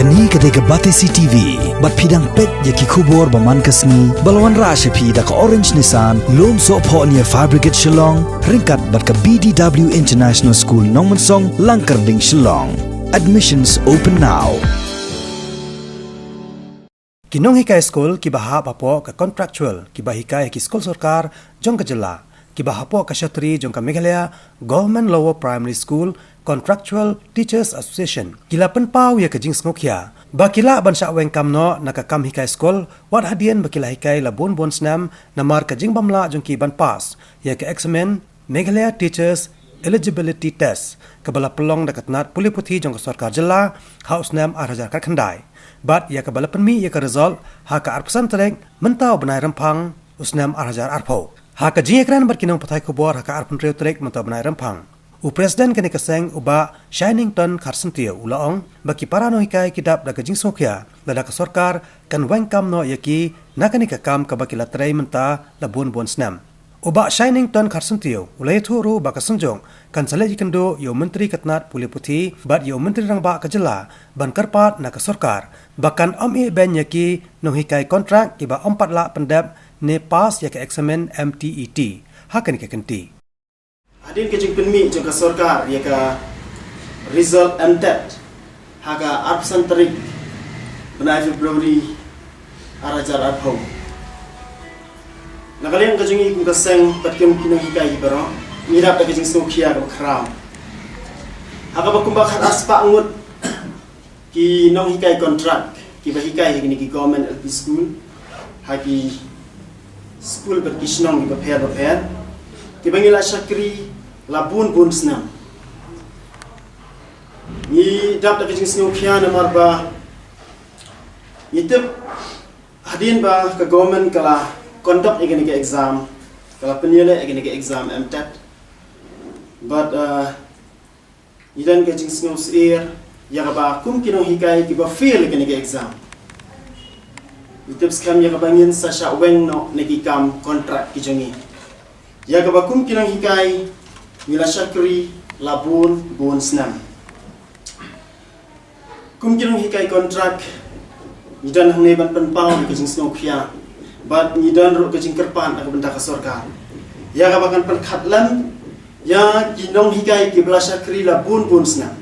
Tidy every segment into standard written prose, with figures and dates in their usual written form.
Kani ketika batesi TV, bat pidang pet yaki kubur baman kasni, balawan rasha pi da ka orange nisan, lom so po niya fabricate Shillong, ringkat bat ka BDW International School Nongmansong, Langkarding Shillong. Admissions open now. Ki Nonghikai Skul ki baha papo ka contractual ki bahikai ki skul sarkar jong ka jela ki baha po ka Shatri jong ka Meghalaya Government Lower Primary School Contractual Teachers Association kila penpau ya ka jing smokia bakila bansa Wengkam no nakakam hikai skul wat hadian bakila hikai labun bon snam namar ka jing bamla jong ki ban pass ya ka Eksamin Meghalaya Teachers Eligibility Test kabala pelong dakatnat puli puthi jong ka sarkar jela haus nam 8,000 ka khandai bat ya ka balapan mi ya ka result ha ka arpasan tereng mentau benai rempang usnam 8,000 arpau ha ka jing ekran bar kinong pathai kubor ha ka arpan reu terek mentau benai rempang u presiden kani kaseng uba Shinington Kharsentio ulaong baki para Nonghikai kidap da ka jing sokhya da ka sarkar kan Wengkam no yaki nakani ka kam ka baki latrei menta labun bon snam uba Shinington Kharsentio ulai thuru ba ka sengjong kan sale jikendo yo menteri katnat puli puthi bat yo menteri rangba ka jela ban karpat na ka sarkar bahkan ami ben yaki Nonghikai kontrak kiba 4 lak pendap ne pas yaki Eksamin Mtet hakani ka kenti Hadin ke jing penmi jong ka sarkar ya ka result Mtet haga arpsan tarik benai Februari arajar arpau nakalian ka jing ikung ka seng patkem Nonghikai ibaro mirap da ke jing sokia ka kram haga bakumba khat aspa ngut ki Nonghikai contract ki bahikai higini ki government LP school hagi school berkisnong ki prepare ki bangila syakri labun bun snam ni dap da kejing snokya namar ba itep hadin ba ka government kala conduct igani ke exam kala penile igani ke exam Mtet but idan kejing snos air ya ba kum ki Nonghikai ki ba fail igani ke exam itep skam ya ba ngin sa sha weng no ne ki kam contract ki jongi ya ka ba kum ki Nonghikai mila syakri labun bon snam kum ki Nonghikai kontrak nidan hangne ban penpau ke jing snokya bat nidan ro ke jing kerpan ak benda ka sarkar ya ka bakan pen khatlam ya ki Nonghikai ki bla syakri labun bon snam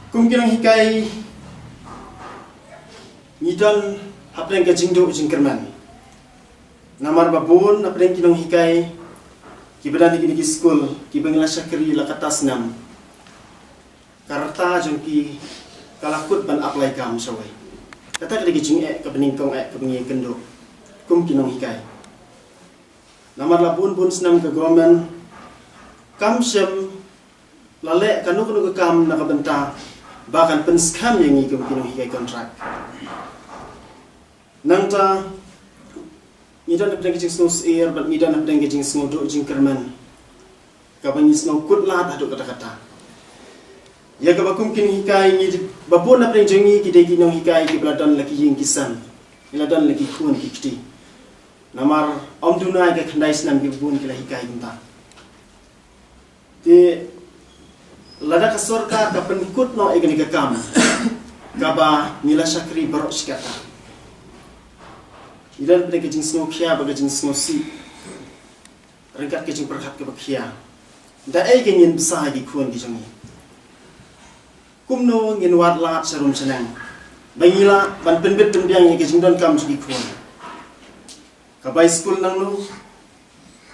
kum ki Nonghikai nidan haplen ke jing do jing kerman namar babun apren ki Nonghikai ki badan ki skul ki bangla syakri la katas nam karta jong ki kalakut ban apply kam sawai kata ke jing ka bening kong ka bengi kendo kum ki Nonghikai namar labun bun snam ke government kam sem lale kanu kanu kam na ka benta bahkan penskam yang kum ki Nonghikai kontrak nangta midan apdeng jing snus air but midan apdeng jing snodok jing kerman kabang isno kut lat aduk kata-kata ya kabakum kin Nonghikai ni babon apdeng jengi kidai ki Nonghikai ki beladan laki jing kisan beladan laki kun ki kiti namar om dunai ka khandai snam ki bun ki Nonghikai ginta te lada ka sarkar ka penkut no igani ka kam kaba mila syakri barok sikata idan pada kejing snokya baga jing snosi rengkat kejing perkat ke bakia da ai genyen besar gi kun gi jongi kumno ngin wat lat sarum senang bangila ban penbet tembiang gi kejing don kam gi kun kabai skul nang no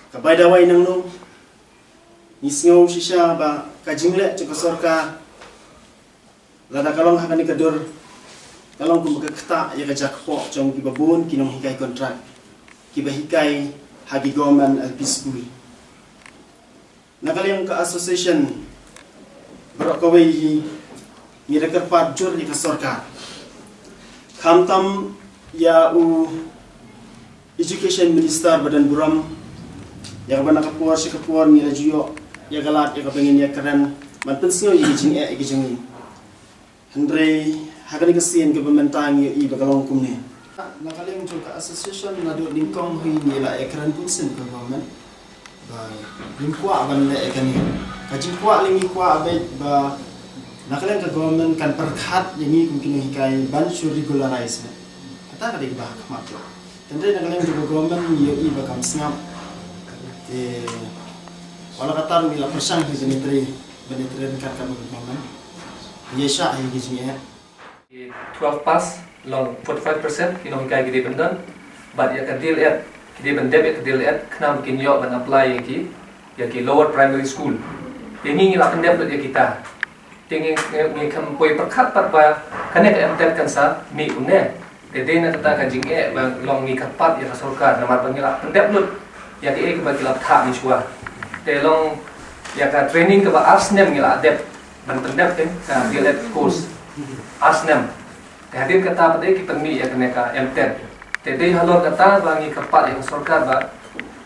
kabai dawai nang no nisngau shisha ba kajing le ke sarkar lada kalong hakani kadur kalau kum kata ya kajak po jong ki babun ki Nonghikai kontrak ki bahikai hagi government LP school nakaliang ka association berakawai ni rekar pajur di sarkar khamtam ya u education minister badan buram ya bana kapuar si kapuar ni rajuyo ya galat ya kapengin ya keren man pensio ya jing e jing Andre hakani kasian governmentang i bagalong kumne nakalim juga association nado lingkong hui nila ekran punsen ke government ba lingkwa ban le ekani kajing kwa lingi kwa abe ba Nakalem ke government kan perkhat yang ni mungkin hikai ban should regularize. Kata kali bah kamat tu. Tentu nakalem ke government ye bakam singap. Wala kata mila persang ke jenitri kan kamu government. Ye Shah yang giznya. 12 pass long 45% Nonghikai gede bendan. But ya kadil at gede bendep ya kadil at kenam bikin yo ban apply yang ki lower primary school. Ini ngila pendep ya kita. Tinggi ngikam poi perkat parba kane ka Mtet kan sa mi une de na kata ka jinge bang long ni kapat ya sarkar namar pangila pendep lut ya ki ek ba kilap tha ni suwa te long ya ka training ka ba asnem ngila adep ban pendep ten ka dilet course asnem te hadir kata pade ki pangmi ya kane ka Mtet te de halor kata bang ni kapat ya sarkar ba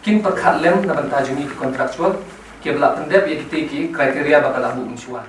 kin perkat lem na ban tajuni kontraktual ke bla pendep ya ki kriteria bakal abu ni suwa